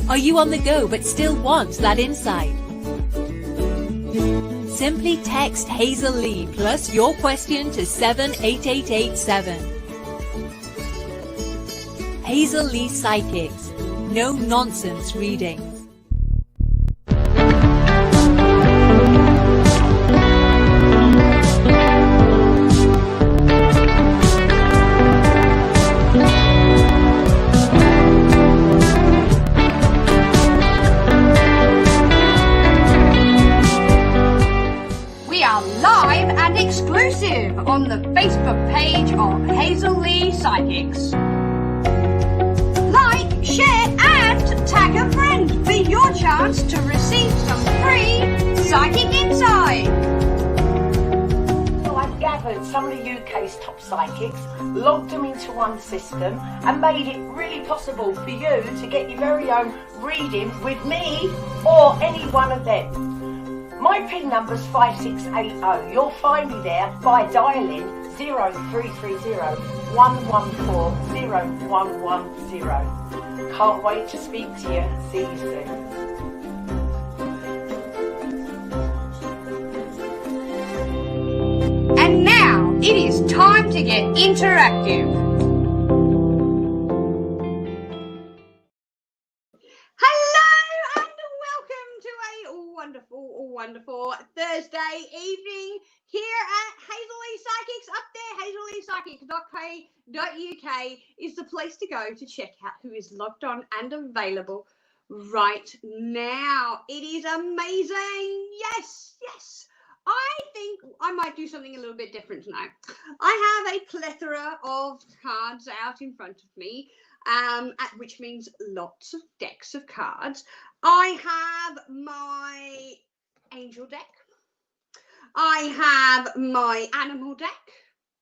Are you on the go but still want that insight? Simply text Hazel Lee plus your question to 78887. Hazel Lee Psychics. No nonsense readings. On the Facebook page of Hazel Lee Psychics. Like, share and tag a friend for your chance to receive some free psychic insight. So I've gathered some of the UK's top psychics, logged them into one system and made it really possible for you to get your very own reading with me or any one of them. My PIN number's 5680. You'll find me there by dialing 0330 114 0110. Can't wait to speak to you. See you soon. And now it is time to get interactive. Wonderful Thursday evening here at Hazel Lee Psychics. Up there, hazelleepsychics.co.uk is the place to go to check out who is logged on and available right now. It is amazing. Yes. I think I might do something a little bit different tonight. I have a plethora of cards out in front of me, which means lots of decks of cards. I have my angel deck. I have my animal deck.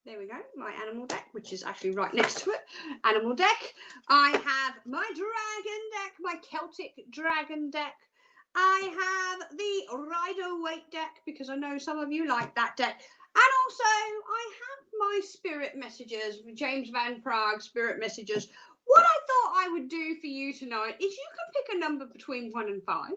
There we go, my animal deck, which is actually right next to it. Animal deck. I have my dragon deck, my Celtic dragon deck. I have the Rider-Waite deck, because I know some of you like that deck. And also, I have my spirit messages, James Van Prague spirit messages. What I thought I would do for you tonight is you can pick a number between 1 and 5,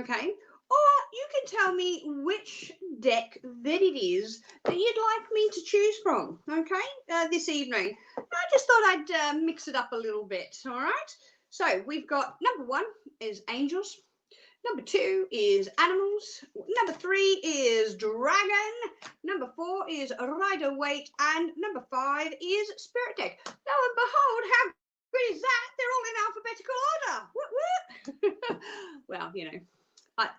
okay? Or you can tell me which deck that it is that you'd like me to choose from, okay, this evening. I just thought I'd mix it up a little bit, all right? So we've got number 1 is angels. Number 2 is animals. Number 3 is dragon. Number 4 is Rider-Waite. And number 5 is spirit deck. Lo and behold, how good is that? They're all in alphabetical order. What? Well, you know, I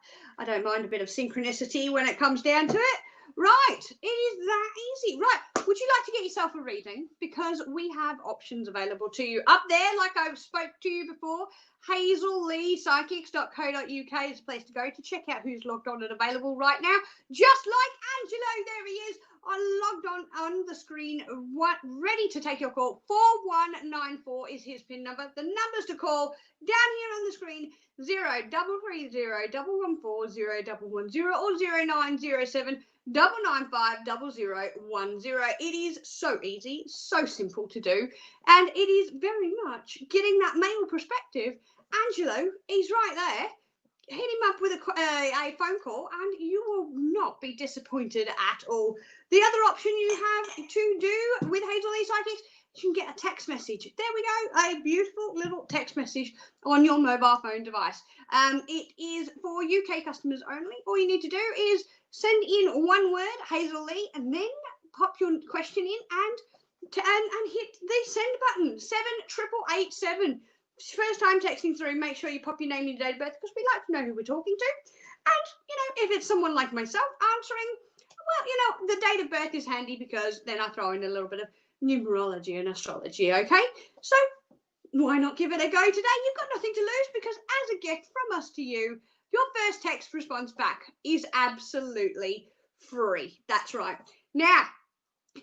don't mind a bit of synchronicity when it comes down to it. Right, it is that easy. Right, would you like to get yourself a reading? Because we have options available to you. Up there, like I spoke to you before, hazelleepsychics.co.uk is a place to go to check out who's logged on and available right now. Just like Angelo, there he is. I logged on the screen, ready to take your call. 4194 is his PIN number. The numbers to call down here on the screen, 0330 114 0110 or 0907 995 0010. It is so easy, so simple to do, and it is very much getting that male perspective. Angelo, he's right there. Hit him up with a phone call and you will not be disappointed at all. The other option you have to do with Hazel Lee Psychics, you can get a text message. There we go, a beautiful little text message on your mobile phone device. It is for UK customers only. All you need to do is send in one word, Hazel Lee, and then pop your question in and hit the send button, 78887. First time texting through, make sure you pop your name and your date of birth, because we like to know who we're talking to. And, you know, if it's someone like myself answering, well, you know, the date of birth is handy because then I throw in a little bit of numerology and astrology, okay? So why not give it a go today? You've got nothing to lose, because as a gift from us to you, your first text response back is absolutely free. That's right. Now,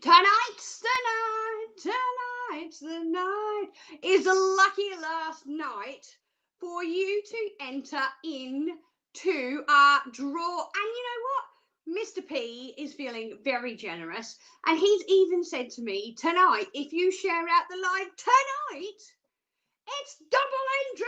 tonight's the night is the lucky last night for you to enter in to our draw. And you know what? Mr. P is feeling very generous, and he's even said to me tonight, if you share out the live tonight, It's double entry!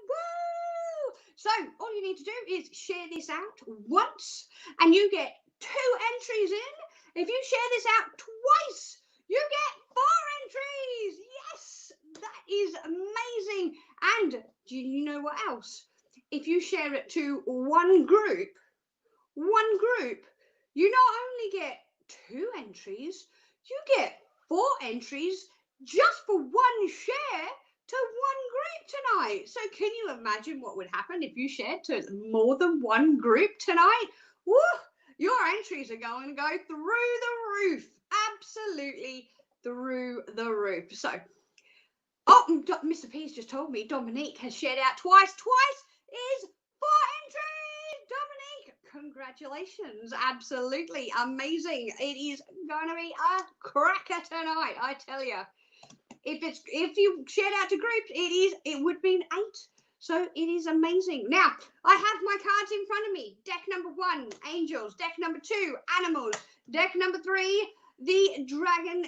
Woo! So all you need to do is share this out once and you get 2 entries in. If you share this out twice, you get 4 entries. Yes, that is amazing. And do you know what else? If you share it to one group, you not only get 2 entries, you get 4 entries just for one share to one group tonight. So can you imagine what would happen if you shared to more than one group tonight? Woo! Your entries are going to go through the roof. Absolutely through the roof. So, oh, Mr. P's just told me Dominique has shared out twice. Twice is 4 entries. Dominique, congratulations. Absolutely amazing. It is going to be a cracker tonight, I tell you. If you shared out to groups, it would be an 8. So it is amazing. Now, I have my cards in front of me. Deck number 1, Angels. Deck number 2, Animals. Deck number 3, the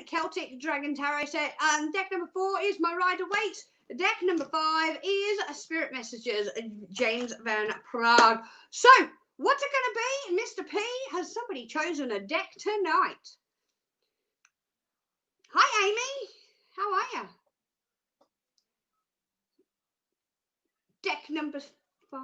Celtic Dragon Tarot set. Deck number 4 is my Rider Waite. Deck number 5 is Spirit Messages, James Van Prague. So, what's it going to be? Mr. P, has somebody chosen a deck tonight? Hi, Amy. How are you? Deck number 5.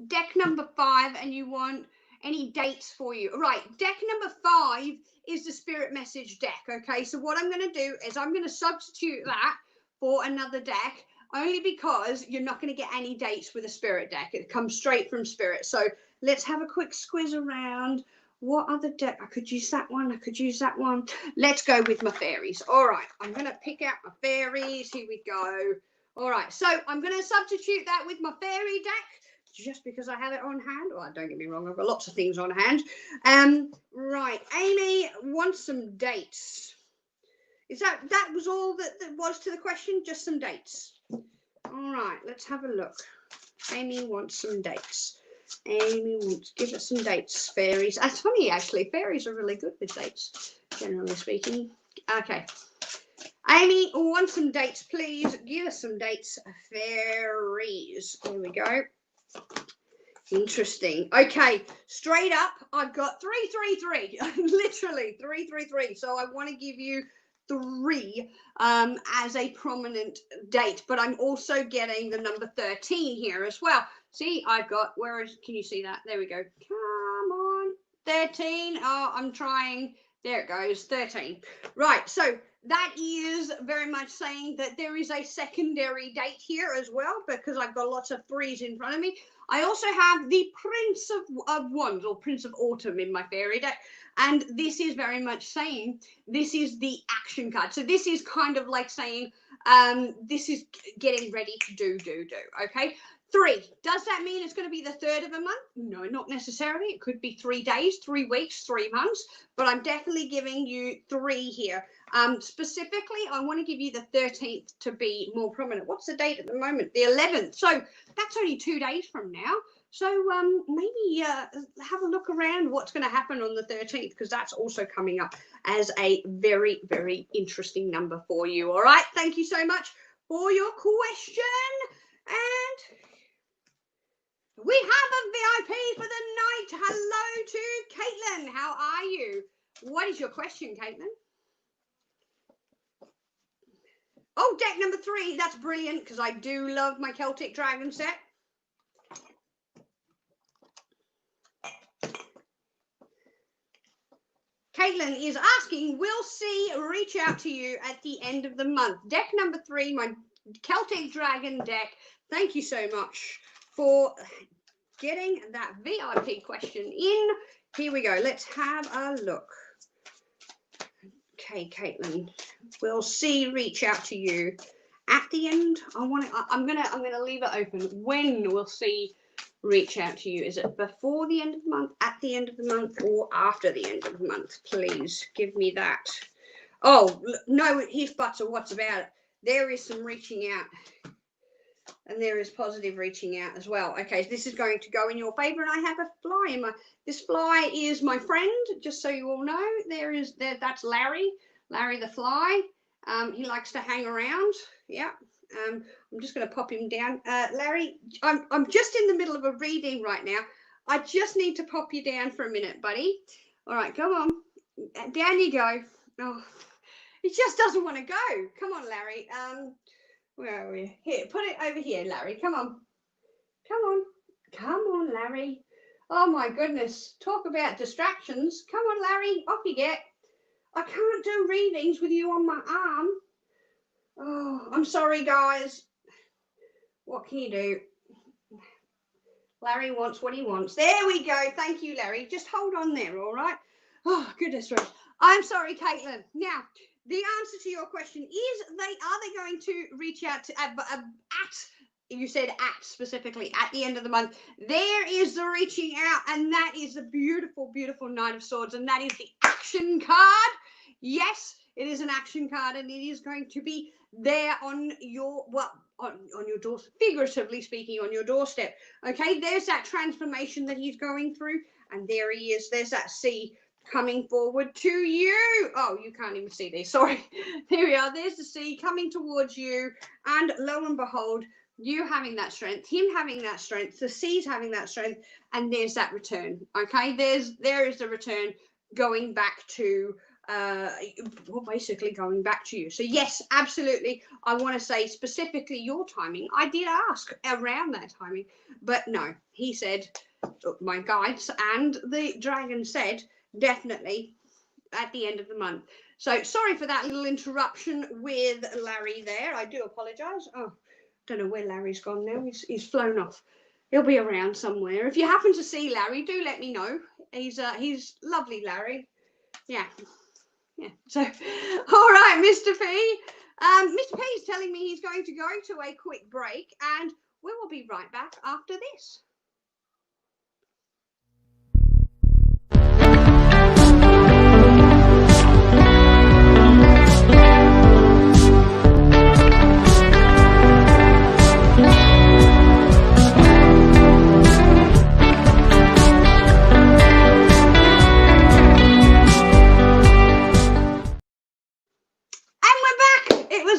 Deck number 5, and you want any dates for you. Right, deck number 5 is the Spirit Message deck, okay? So what I'm going to do is I'm going to substitute that for another deck, only because you're not going to get any dates with a Spirit deck. It comes straight from Spirit. So let's have a quick squiz around. What other deck? I could use that one. I could use that one. Let's go with my fairies. All right, I'm going to pick out my fairies. Here we go. All right, so I'm going to substitute that with my fairy deck just because I have it on hand. Well, don't get me wrong, I've got lots of things on hand. Right, Amy wants some dates. Is that was all that was to the question? Just some dates. All right, let's have a look. Amy wants some dates. Amy wants, give us some dates, fairies. That's funny, actually. Fairies are really good with dates, generally speaking. Okay. Amy wants some dates, please. Give us some dates, fairies. Here we go. Interesting. Okay, straight up, I've got 333. Literally 333. So I want to give you 3 as a prominent date, but I'm also getting the number 13 here as well. See, I've got, can you see that? There we go. Come on, 13. Oh, I'm trying. There it goes, 13. Right, so that is very much saying that there is a secondary date here as well, because I've got lots of 3s in front of me. I also have the Prince of Wands, or Prince of Autumn, in my fairy deck. And this is very much saying this is the action card. So this is kind of like saying this is getting ready to do. Okay. 3. Does that mean it's going to be the 3rd of a month? No, not necessarily. It could be 3 days, 3 weeks, 3 months. But I'm definitely giving you 3 here. Specifically, I want to give you the 13th to be more prominent. What's the date at the moment? The 11th. So that's only 2 days from now. So maybe have a look around what's going to happen on the 13th, because that's also coming up as a very, very interesting number for you. All right. Thank you so much for your question. And we have a VIP for the night. Hello to Caitlyn. How are you? What is your question, Caitlyn? Oh, deck number 3. That's brilliant, because I do love my Celtic Dragon set. Caitlin is asking, will C reach out to you at the end of the month? Deck number 3, my Celtic Dragon deck. Thank you so much for getting that VIP question in. Here we go. Let's have a look. Okay, Caitlin, will C reach out to you at the end? I'm gonna leave it open. When will C reach out to you? Is it before the end of the month, at the end of the month, or after the end of the month? Please give me that. Oh, no ifs, buts, or what's about it. There is some reaching out, and there is positive reaching out as well. Okay, so this is going to go in your favor, and I have a fly in my, this fly is my friend, just so you all know. That's Larry the fly. He likes to hang around. Yeah. I'm just going to pop him down. Larry, I'm just in the middle of a reading right now. I just need to pop you down for a minute, buddy. All right, come on. Down you go. Oh, he just doesn't want to go. Come on, Larry. Where are we? Here, put it over here, Larry. Come on. Come on. Come on, Larry. Oh, my goodness. Talk about distractions. Come on, Larry. Off you get. I can't do readings with you on my arm. Oh, I'm sorry, guys. What can you do? Larry wants what he wants. There we go. Thank you, Larry. Just hold on there, all right? Oh, goodness. I'm sorry, Caitlyn. Now, the answer to your question is, are they going to reach out to at you said at specifically at the end of the month? There is the reaching out, and that is the beautiful, beautiful Knight of Swords, and that is the action card. Yes, it is an action card, and it is going to be there on your on your doorstep, figuratively speaking, on your doorstep. Okay, there's that transformation that he's going through, and there he is. There's that sea coming forward to you. Oh, you can't even see these. Sorry. There we are. There's the sea coming towards you, and lo and behold, you having that strength, him having that strength, the sea's having that strength, and there's that return. Okay, there is the return going back to basically going back to you. So yes, absolutely. I want to say specifically your timing. I did ask around that timing, but no, he said, my guides and the dragon said definitely at the end of the month. So sorry for that little interruption with Larry there. I do apologize. Oh, don't know where Larry's gone now. He's flown off. He'll be around somewhere. If you happen to see Larry, do let me know. He's lovely, Larry. Yeah. So, all right, Mr. P. Mr. P is telling me he's going to go to a quick break, and we will be right back after this.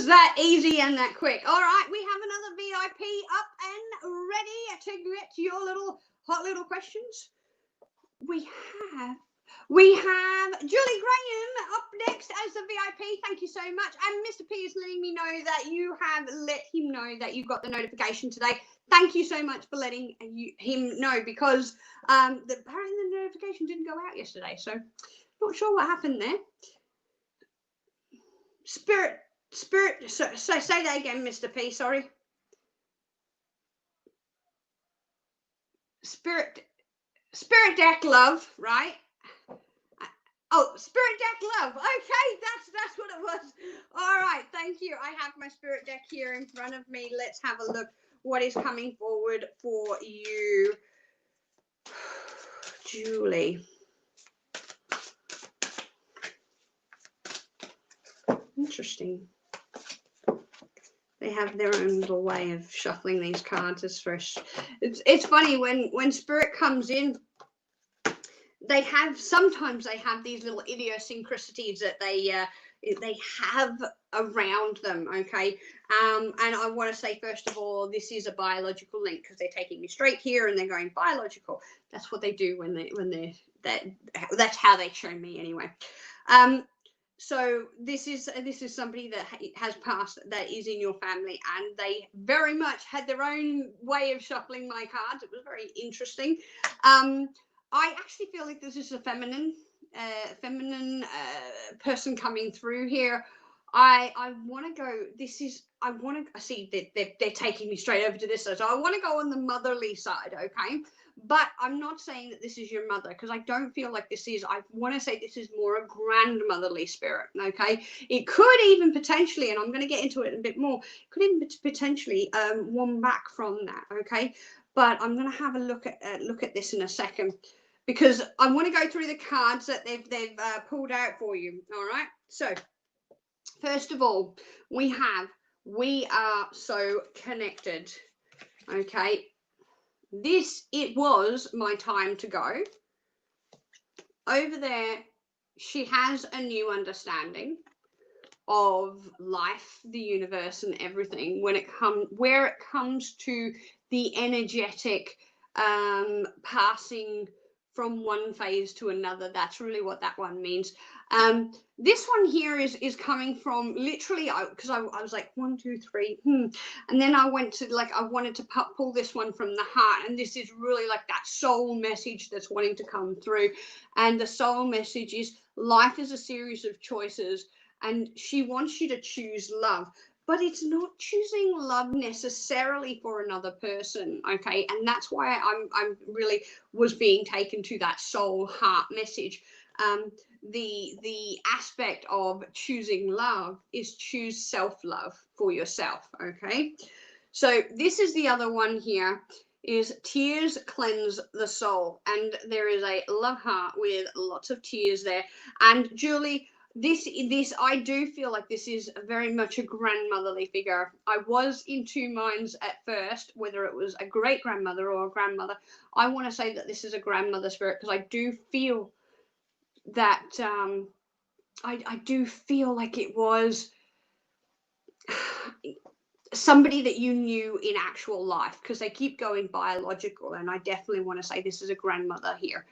That easy and that quick. All right, we have another VIP up and ready to get your hot little questions. We have Julie Graham up next as the VIP. Thank you so much. And Mr. P is letting me know that you have let him know that you got the notification today. Thank you so much for letting him know, because apparently the notification didn't go out yesterday, so not sure what happened there. Spirit, so say that again, Mr. P, sorry. Spirit deck love, right? Oh, spirit deck love. Okay, that's what it was. All right, thank you. I have my spirit deck here in front of me. Let's have a look what is coming forward for you, Julie. Interesting. They have their own little way of shuffling these cards as first. It's funny when Spirit comes in, sometimes they have these little idiosyncrasies that they have around them. Okay, and I want to say first of all, this is a biological link, because they're taking me straight here and they're going biological. That's what they do that's how they show me anyway. So this is somebody that has passed, that is in your family, and they very much had their own way of shuffling my cards. It was very interesting. I actually feel like this is a feminine person coming through here. I want to go. I see that they're taking me straight over to this side. So I want to go on the motherly side, okay? But I'm not saying that this is your mother, because I don't feel like this is. I want to say this is more a grandmotherly spirit, okay? It could even potentially, and I'm going to get into it a bit more, could even potentially one back from that, okay? But I'm going to have a look at this in a second, because I want to go through the cards that they've pulled out for you. All right. So first of all, we are so connected. Okay. It was my time to go. Over there, she has a new understanding. of life, the universe, and everything where it comes to the energetic passing from one phase to another. That's really what that one means. This one here is coming from literally, because I was like 1, 2, 3, and then I went to I wanted to pull this one from the heart, and this is really like that soul message that's wanting to come through. And the soul message is life is a series of choices, and she wants you to choose love. But it's not choosing love necessarily for another person, okay? And that's why I'm really was being taken to that soul heart message. The aspect of choosing love is choose self-love for yourself, okay? So this is the other one here, is tears cleanse the soul. And there is a love heart with lots of tears there. And Julie, this I do feel like this is very much a grandmotherly figure. I was in two minds at first whether it was a great grandmother or a grandmother. I want to say that this is a grandmother spirit, because I do feel that I do feel like it was somebody that you knew in actual life, because they keep going biological, and I definitely want to say this is a grandmother here.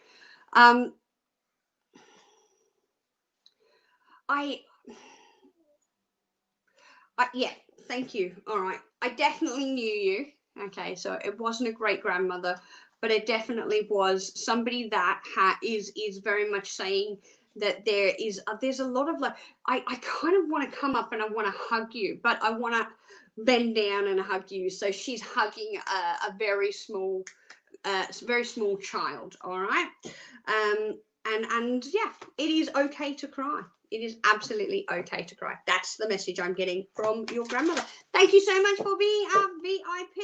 Yeah, thank you. All right. I definitely knew you. Okay, so it wasn't a great grandmother, but it definitely was somebody that is very much saying that there's a lot of love. I kind of want to come up and I want to hug you, but I want to bend down and hug you. So she's hugging a very small child. All right. And yeah, it is okay to cry. It is absolutely okay to cry. That's the message I'm getting from your grandmother. Thank you so much for being a VIP.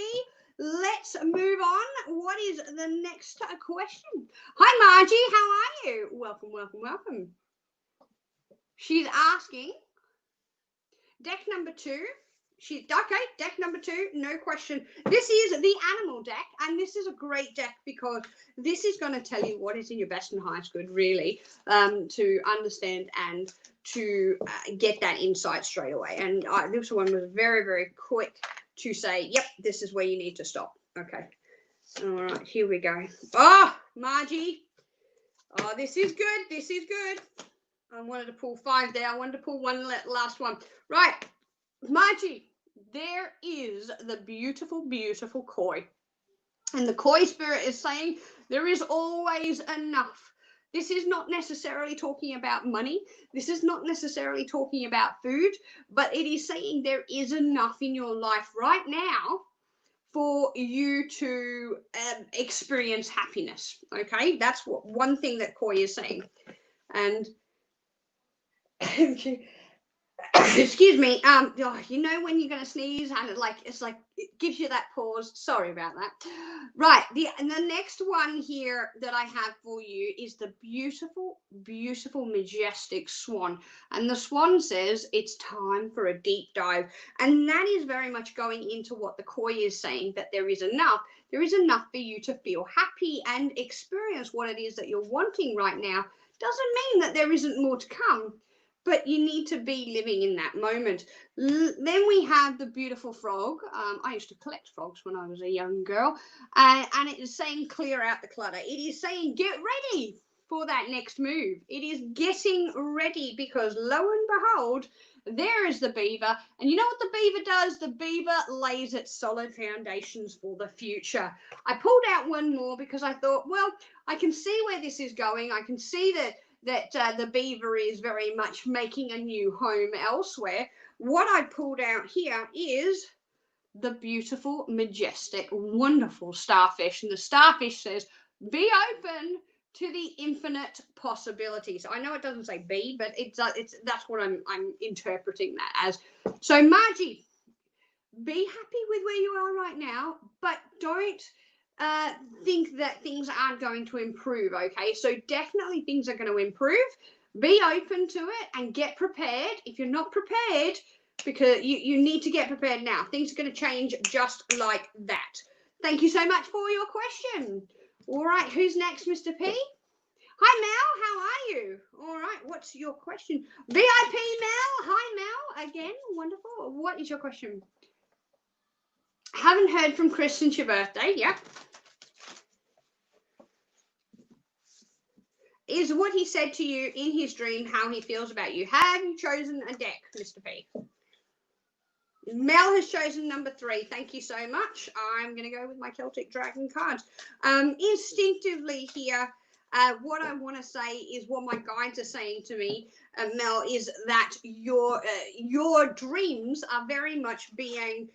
Let's move on. What is the next question? Hi, Margie. How are you? Welcome, welcome, welcome. She's asking, deck number 2. Deck number 2, no question. This is the animal deck, and this is a great deck because this is going to tell you what is in your best and highest good, really, to understand and to get that insight straight away. And this one was very, very quick to say, yep, this is where you need to stop. Okay. All right, here we go. Oh, Margie. Oh, this is good. This is good. I wanted to pull 5 there. I wanted to pull one last one. Right. Margie, there is the beautiful, beautiful koi. And the koi spirit is saying there is always enough. This is not necessarily talking about money. This is not necessarily talking about food, but it is saying there is enough in your life right now for you to experience happiness. Okay, that's one thing that koi is saying. And excuse me, you know when you're going to sneeze and it gives you that pause. Sorry about that. Right, the next one here that I have for you is the beautiful, beautiful, majestic swan. And the swan says it's time for a deep dive. And that is very much going into what the koi is saying, that there is enough. There is enough for you to feel happy and experience what it is that you're wanting right now. Doesn't mean that there isn't more to come, but you need to be living in that moment. Then we have the beautiful frog. I used to collect frogs when I was a young girl. And it is saying clear out the clutter. It is saying get ready for that next move. It is getting ready because lo and behold, there is the beaver. And you know what the beaver does? The beaver lays its solid foundations for the future. I pulled out one more because I thought, well, I can see where this is going. I can see that the beaver is very much making a new home elsewhere. What I pulled out here is the beautiful, majestic, wonderful starfish. And the starfish says, be open to the infinite possibilities. I know it doesn't say be, but that's what I'm interpreting that as. So Margie, be happy with where you are right now, but don't think that things aren't going to improve. Okay, so definitely things are going to improve. Be open to it and get prepared. If you're not prepared, because you need to get prepared now. Things are going to change just like that. Thank you so much for your question. All right, who's next, Mr. P? Hi, Mel. How are you? All right. What's your question? VIP Mel. Hi, Mel. Again, wonderful. What is your question? Haven't heard from Chris since your birthday. Yeah. Is what he said to you in his dream how he feels about you? Have you chosen a deck, Mr. P? Mel has chosen number 3. Thank you so much. I'm going to go with my Celtic Dragon cards. Instinctively here, what I want to say is what my guides are saying to me, Mel, is that your dreams are very much being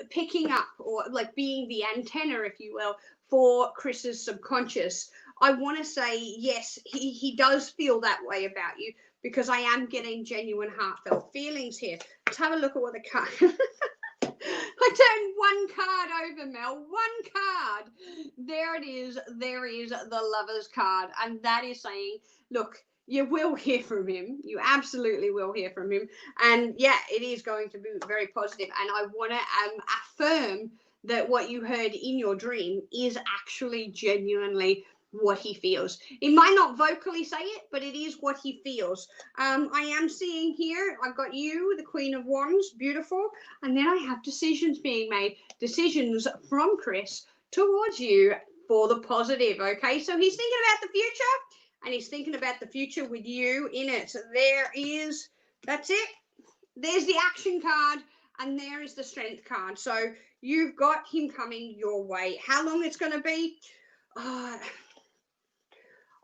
picking up, or like being the antenna, if you will, for Chris's subconscious. I want to say, yes, he does feel that way about you, because I am getting genuine heartfelt feelings here. Let's have a look at what the card... I turned one card over, Mel. One card. There it is. There is the Lover's card. And that is saying, look, you will hear from him. You absolutely will hear from him. And yeah, it is going to be very positive. And I want to affirm that what you heard in your dream is actually genuinely what he feels. He might not vocally say it, but it is what he feels. I am seeing here, I've got you, the Queen of Wands, beautiful. And then I have decisions being made, decisions from Chris towards you for the positive, okay? So he's thinking about the future, and he's thinking about the future with you in it. There is, that's it. There's the action card, and there is the strength card. So you've got him coming your way. How long it's going to be?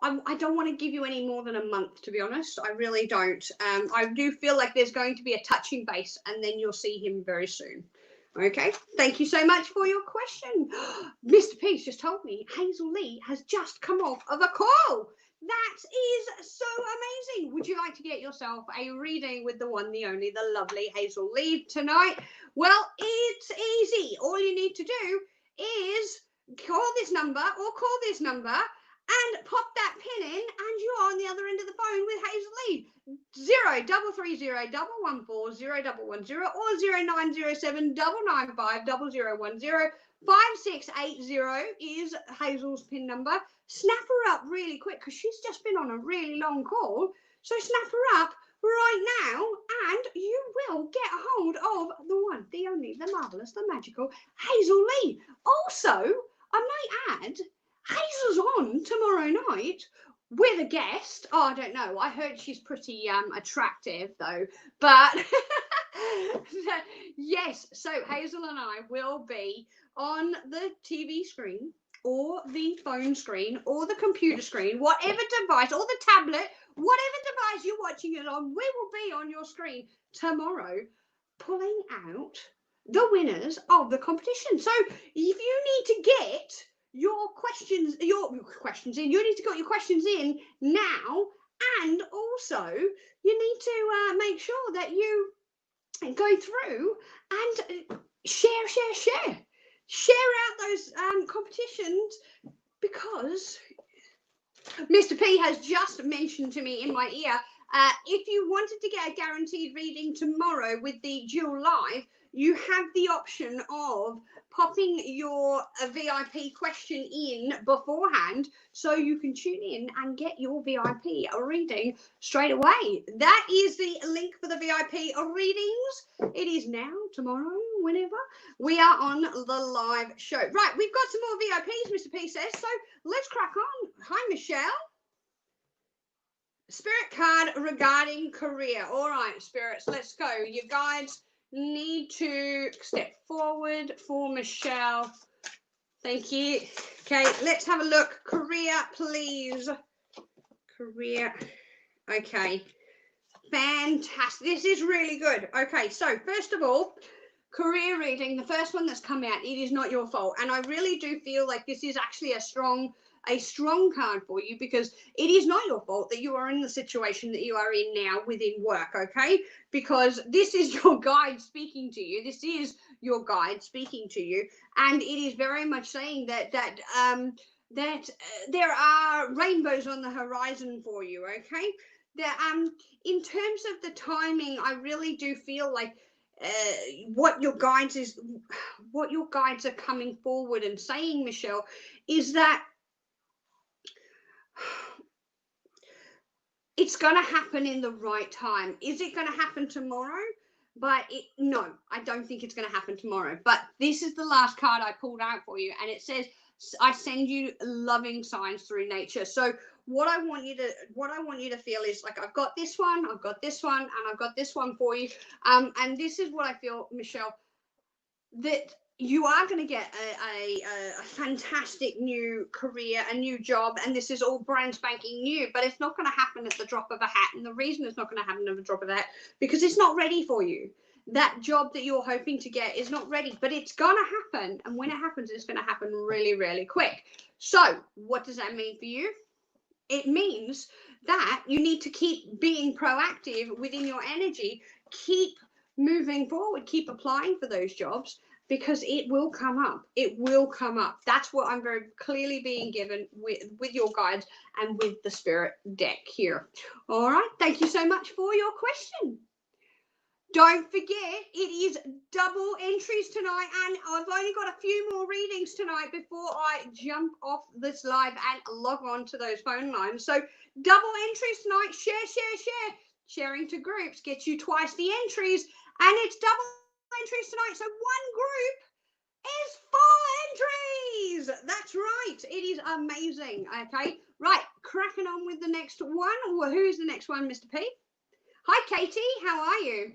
I don't want to give you any more than a month, to be honest. I really don't. I do feel like there's going to be a touching base, and then you'll see him very soon. Okay, thank you so much for your question. Mr. Peace just told me Hazel Lee has just come off of a call. That is so amazing. Would you like to get yourself a reading with the one, the only, the lovely Hazel Lee tonight? Well, it's easy. All you need to do is call this number or call this number and pop that pin in, and you're on the other end of the phone with Hazel Lee. 0330 114 0110 or 0907 995 0010. 5680 is Hazel's pin number. Snap her up really quick, because she's just been on a really long call. So snap her up right now, and you will get a hold of the one, the only, the marvellous, the magical Hazel Lee. Also, I might add, Hazel's on tomorrow night with a guest. Oh, I don't know. I heard she's pretty attractive, though. But yes, so Hazel and I will be on the TV screen or the phone screen or the computer screen, whatever device, or the tablet, whatever device you're watching it on, we will be on your screen tomorrow pulling out the winners of the competition. So if you need to get your questions in, you need to get your questions in now, and also you need to make sure that you go through and share out those competitions, because Mr. P has just mentioned to me in my ear, if you wanted to get a guaranteed reading tomorrow with the dual live, you have the option of popping your VIP question in beforehand, so you can tune in and get your VIP reading straight away. That is the link for the VIP readings. It is now, tomorrow, whenever we are on the live show. Right, we've got some more VIPs, Mr. P says, so let's crack on. Hi, Michelle. Spirit card regarding career. All right, spirits, let's go. You guys need to step forward for Michelle. Thank you. Okay, let's have a look. Career, please. Career. Okay. Fantastic. This is really good. Okay, so first of all, career reading, the first one that's come out, it is not your fault. And I really do feel like this is actually a strong card for you, because it is not your fault that you are in the situation that you are in now within work, okay? Because this is your guide speaking to you. This is your guide speaking to you, and it is very much saying that there are rainbows on the horizon for you, okay? In terms of the timing, I really do feel like what your guides are coming forward and saying, Michelle, is that It's going to happen in the right time. Is it going to happen tomorrow? No, I don't think it's going to happen tomorrow. But this is the last card I pulled out for you, and it says, I send you loving signs through nature. So what I want you to feel is like, I've got this one, I've got this one, and I've got this one for you. And this is what I feel, Michelle, that you are going to get a fantastic new career, a new job, and this is all brand spanking new, but it's not going to happen at the drop of a hat. And the reason it's not going to happen at the drop of a hat, because it's not ready for you. That job that you're hoping to get is not ready, but it's going to happen. And when it happens, it's going to happen really, really quick. So what does that mean for you? It means that you need to keep being proactive within your energy, keep moving forward, keep applying for those jobs, because it will come up. It will come up. That's what I'm very clearly being given with your guides and with the spirit deck here. All right. Thank you so much for your question. Don't forget, it is double entries tonight, and I've only got a few more readings tonight before I jump off this live and log on to those phone lines. So double entries tonight. Share, share, share. Sharing to groups gets you twice the entries, and it's double entries tonight. So one group is 4 entries. That's right. It is amazing. Okay. Right. Cracking on with the next one. Well, who's the next one, Mr. P? Hi, Katie. How are you?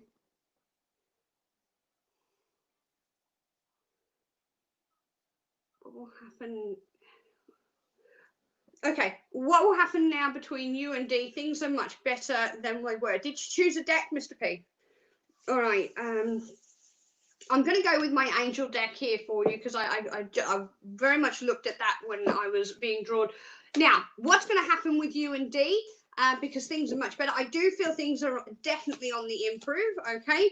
What will happen? Okay. What will happen now between you and D? Things are much better than they were. Did you choose a deck, Mr. P? All right. I'm going to go with my angel deck here for you, because I very much looked at that when I was being drawn. Now, what's going to happen with you and D? Because things are much better. I do feel things are definitely on the improve, okay?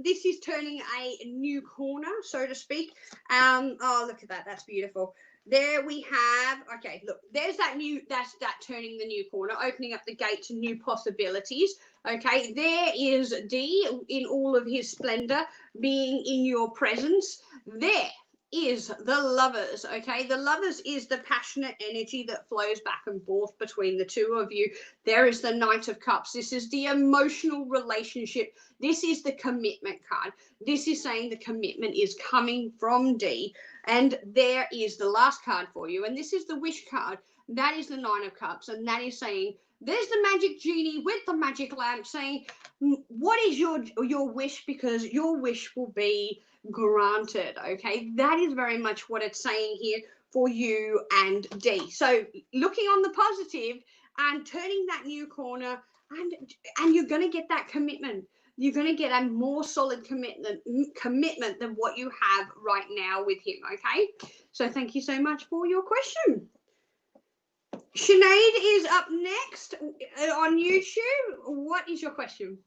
This is turning a new corner, so to speak. Oh, look at that. That's beautiful. There we have, okay, look, there's that turning the new corner, opening up the gate to new possibilities, okay? There is D in all of his splendor, being in your presence. There is the Lovers, okay? The Lovers is the passionate energy that flows back and forth between the two of you. There is the Knight of Cups. This is the emotional relationship. This is the commitment card. This is saying the commitment is coming from D. And there is the last card for you. And this is the Wish card. That is the Nine of Cups. And that is saying, there's the magic genie with the magic lamp saying, what is your wish? Because your wish will be granted, okay? That is very much what it's saying here for you and D. So looking on the positive and turning that new corner, and you're going to get that commitment. You're going to get a more solid commitment than what you have right now with him, okay? So thank you so much for your question. Sinead is up next on YouTube. What is your question?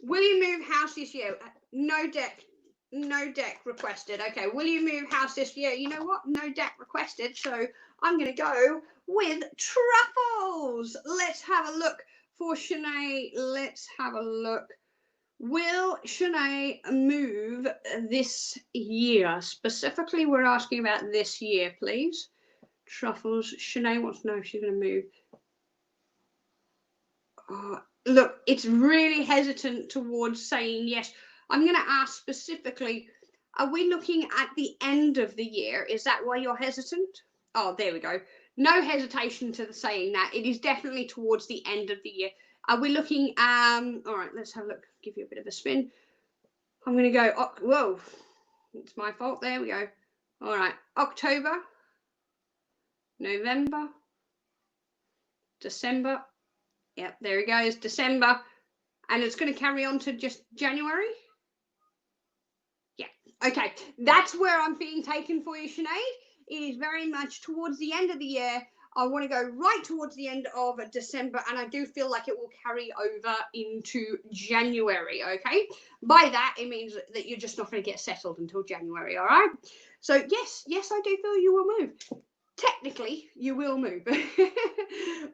Will you move house this year? No deck requested. Okay, will you move house this year? You know what? No deck requested. So I'm going to go with truffles. Let's have a look for Sinead. Let's have a look. Will Sinead move this year? Specifically, we're asking about this year, please. Truffles. Sinead wants to know if she's going to move. Look, it's really hesitant towards saying yes. I'm going to ask specifically, are we looking at the end of the year? Is that why you're hesitant? Oh, there we go. No hesitation to saying that. It is definitely towards the end of the year. Are we looking, all right, let's have a look. Give you a bit of a spin. I'm going to go, whoa, it's my fault. There we go. All right, October, November, December. Yep, there he goes, December. And it's going to carry on to just January? Yeah, okay. That's where I'm being taken for you, Sinead. It is very much towards the end of the year. I want to go right towards the end of December, and I do feel like it will carry over into January, okay? By that, it means that you're just not going to get settled until January, all right? So, yes, I do feel you will move. Technically, you will move.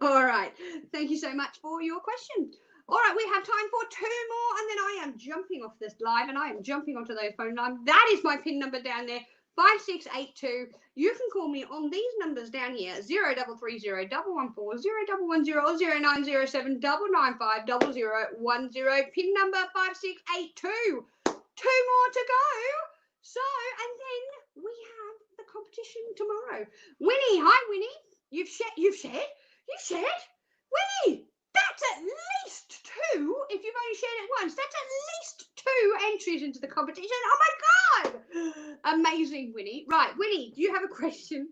All right. Thank you so much for your question. All right, we have time for 2 more, and then I am jumping off this live, and I am jumping onto those phone lines. That is my PIN number down there 5682. You can call me on these numbers down here, 0330 114 0110 or 0907 995 0010, pin number 5682. 2 more to go. So, and then we have the competition tomorrow. Winnie, hi Winnie. You've shared. Winnie, that's at least 2. If you've only shared it once, that's at least 2 entries into the competition. Oh my God. Amazing, Winnie. Right, Winnie, do you have a question?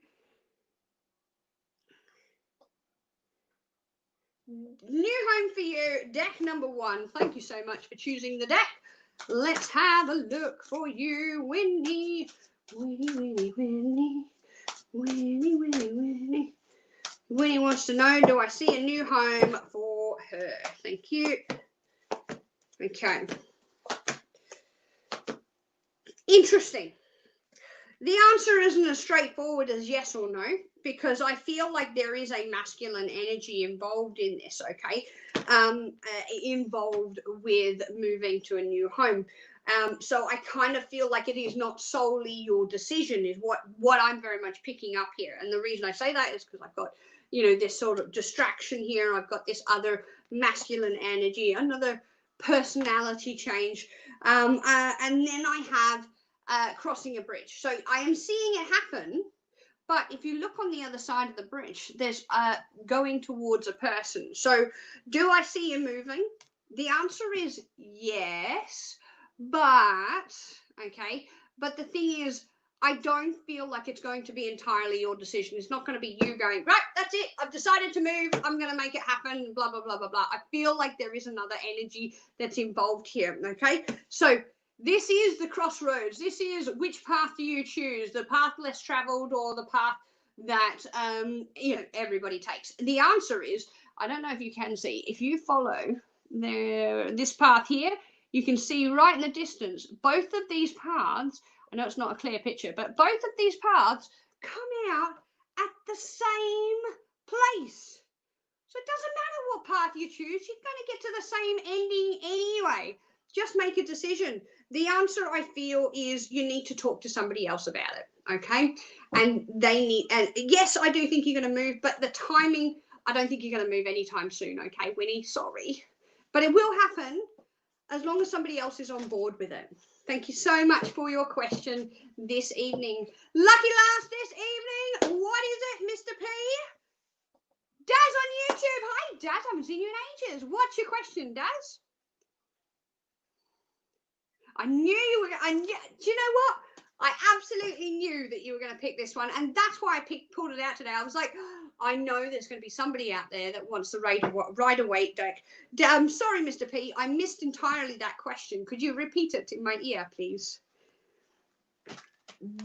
New home for you, deck number 1. Thank you so much for choosing the deck. Let's have a look for you, Winnie. Winnie. Winnie wants to know, do I see a new home for her? Thank you. Okay. Interesting. The answer isn't as straightforward as yes or no, because I feel like there is a masculine energy involved in this, okay? Involved with moving to a new home. So I kind of feel like it is not solely your decision is what I'm very much picking up here. And the reason I say that is because I've got, you know, this sort of distraction here. I've got this other masculine energy, another personality change. And then I have crossing a bridge. So I am seeing it happen. But if you look on the other side of the bridge, there's going towards a person. So do I see you moving? The answer is yes. But, okay, but the thing is, I don't feel like it's going to be entirely your decision. It's not going to be you going, right, that's it. I've decided to move. I'm going to make it happen, blah, blah, blah, blah, blah. I feel like there is another energy that's involved here, okay? So this is the crossroads. This is which path do you choose, the path less traveled or the path that, you know, everybody takes. The answer is, I don't know if you can see, if you follow this path here, you can see right in the distance, both of these paths, I know it's not a clear picture, but both of these paths come out at the same place. So it doesn't matter what path you choose, you're going to get to the same ending anyway. Just make a decision. The answer, I feel, is you need to talk to somebody else about it, okay? And they need, and yes, I do think you're going to move, but the timing, I don't think you're going to move anytime soon, okay, Winnie? Sorry. But it will happen as long as somebody else is on board with it. Thank you so much for your question this evening. Lucky last this evening, what is it, Mr. P? Daz on YouTube. Hi, Daz. I haven't seen you in ages. What's your question, Daz? I knew you were. Do you know what? I absolutely knew that you were going to pick this one, and that's why I pulled it out today. I was like, I know there's going to be somebody out there that wants the Rider-Waite deck. I'm sorry, Mr. P. I missed entirely that question. Could you repeat it in my ear, please?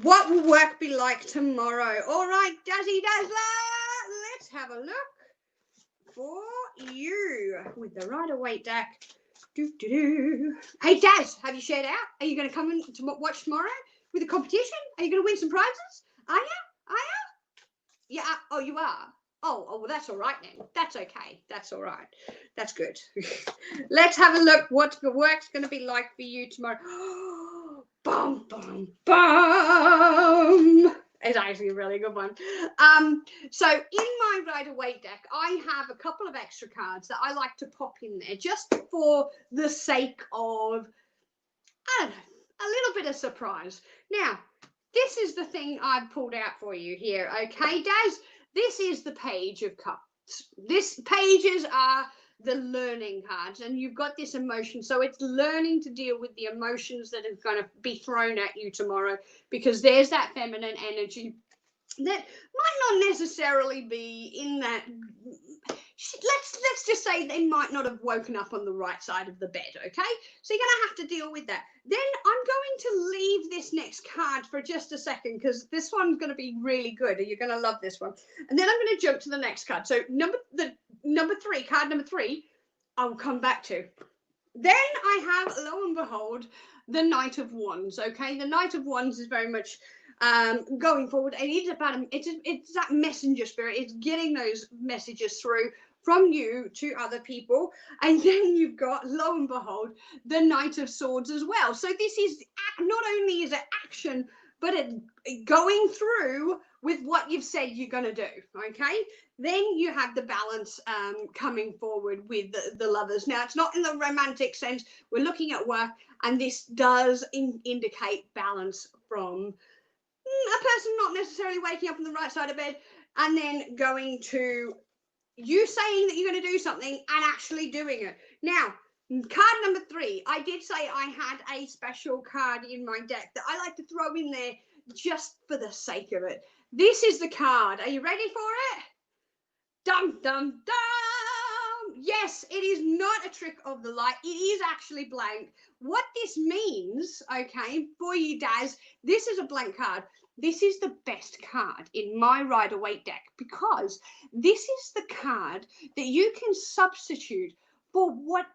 What will work be like tomorrow? All right, Dazzy Dazzler, let's have a look for you with the Rider-Waite deck. Hey, Daz, have you shared out? Are you going to come in to watch tomorrow with a competition? Are you going to win some prizes? Are you? Yeah. Oh, you are. Oh, well, that's all right then. That's okay. That's all right. That's good. Let's have a look what the work's going to be like for you tomorrow. Bum, bum, bum. It's actually a really good one. So in my Rider-Waite deck, I have a couple of extra cards that I like to pop in there just for the sake of, I don't know, a little bit of surprise. Now, this is the thing I've pulled out for you here, okay, Daz? This is the Page of Cups. This pages are the learning cards, and you've got this emotion, so it's learning to deal with the emotions that are going to be thrown at you tomorrow, because there's that feminine energy that might not necessarily be in that. Let's just say they might not have woken up on the right side of the bed, okay? So you're going to have to deal with that. Then I'm going to leave this next card for just a second, because this one's going to be really good, and you're going to love this one. And then I'm going to jump to the next card. So card number three, I will come back to. Then I have, lo and behold, the Knight of Wands, okay? The Knight of Wands is very much going forward, and it's about it's that messenger spirit. It's getting those messages through from you to other people. And then you've got, lo and behold, the Knight of Swords as well. So this is not only is it action, but going through with what you've said you're going to do, okay? Then you have the balance coming forward with the lovers. Now, it's not in the romantic sense. We're looking at work, and this does indicate balance from a person not necessarily waking up on the right side of bed and then going to you saying that you're going to do something and actually doing it. Now, card number 3, I did say I had a special card in my deck that I like to throw in there just for the sake of it. This is the card. Are you ready for it? Dum, dum, dum. Yes, it is not a trick of the light. It is actually blank. What this means, okay, for you, Daz, this is a blank card. This is the best card in my Rider-Waite deck because this is the card that you can substitute for whatever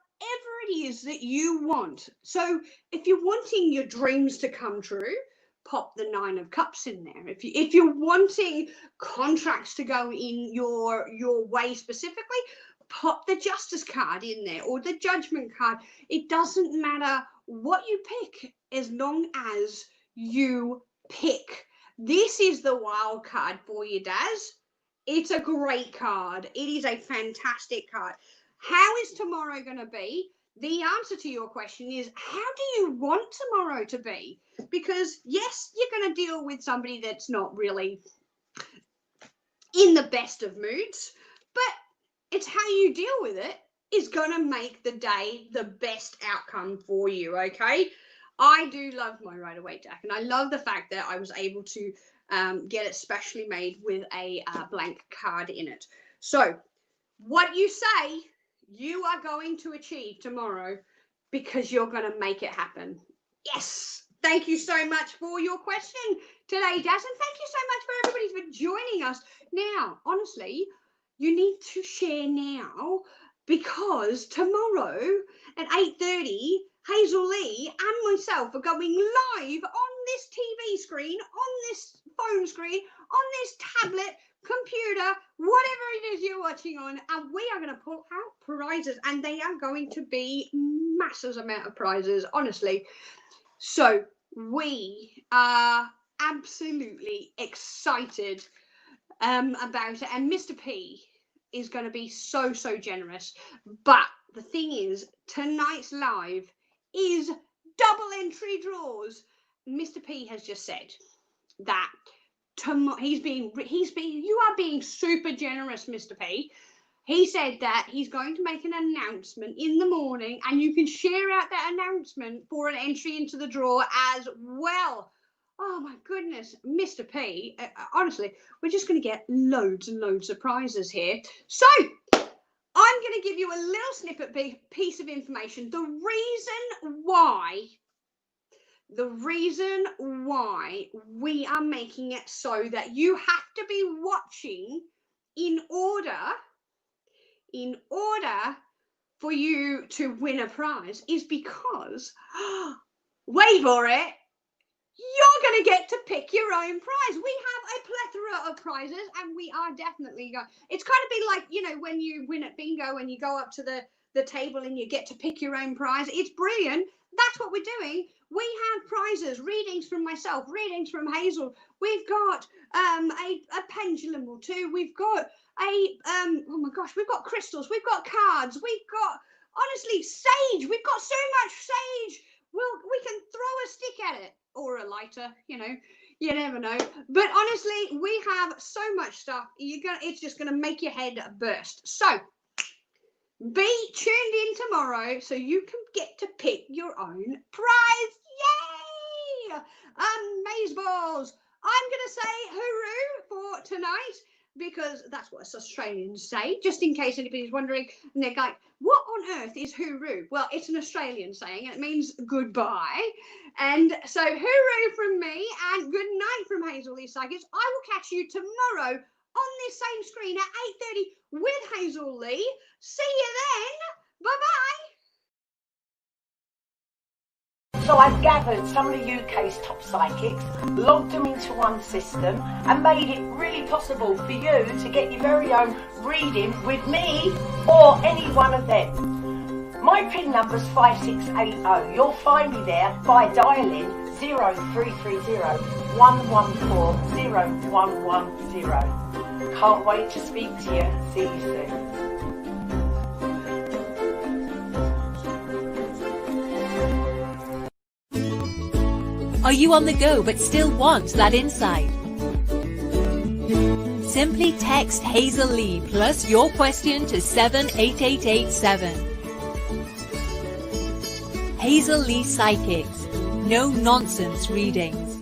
it is that you want. So if you're wanting your dreams to come true, pop the 9 of Cups in there. If you're wanting contracts to go in your way specifically, pop the Justice card in there or the Judgment card. It doesn't matter what you pick as long as you pick. This is the wild card for you, Daz. It's a great card. It is a fantastic card. How is tomorrow going to be? The answer to your question is, how do you want tomorrow to be? Because, yes, you're going to deal with somebody that's not really in the best of moods, but it's how you deal with it is going to make the day the best outcome for you, okay? I do love my Rider-Waite deck, and I love the fact that I was able to get it specially made with a blank card in it. So what you say, you are going to achieve tomorrow because you're going to make it happen. Yes. Thank you so much for your question today, Daz, and thank you so much for everybody for joining us. Now, honestly, you need to share now because tomorrow at 8:30, Hazel Lee and myself are going live on this TV screen, on this phone screen, on this tablet, computer, whatever it is you're watching on, and we are going to pull out prizes, and they are going to be massive amount of prizes, honestly. So we are absolutely excited about it, and Mr. P is going to be so generous. But the thing is, tonight's live is double entry draws. Mr. P has just said that you are being super generous, Mr. P. He said that he's going to make an announcement in the morning, and you can share out that announcement for an entry into the draw as well. Oh my goodness, Mr. P. Honestly, we're just going to get loads and loads of prizes here. So I'm going to give you a little snippet piece of information. The reason why we are making it so that you have to be watching in order for you to win a prize is because, wait for it, you're going to get to pick your own prize. We have a plethora of prizes, and we are definitely going. It's kind of be like, you know, when you win at bingo and you go up to the table and you get to pick your own prize. It's brilliant. That's what we're doing. We have prizes, readings from myself, readings from Hazel. We've got a pendulum or two. We've got oh my gosh, we've got crystals. We've got cards. We've got, honestly, sage. We've got so much sage. We can throw a stick at it or a lighter, you know. You never know. But honestly, we have so much stuff. It's just going to make your head burst. So be tuned in tomorrow so you can get to pick your own prize. Yay! Amazeballs. I'm going to say hooroo for tonight because that's what us Australians say, just in case anybody's wondering. And they're like, what on earth is hooroo? Well, it's an Australian saying, and it means goodbye. And so hooroo from me and good night from Hazel Lee Psychics. I will catch you tomorrow on this same screen at 8:30 with Hazel Lee. See you then. Bye-bye. So I've gathered some of the UK's top psychics, logged them into one system, and made it really possible for you to get your very own reading with me or any one of them. My PIN number's 5680. You'll find me there by dialing 0330 114 0110. Can't wait to speak to you. See you soon. Are you on the go but still want that insight? Simply text Hazel Lee plus your question to 78887. Hazel Lee Psychics. No nonsense readings.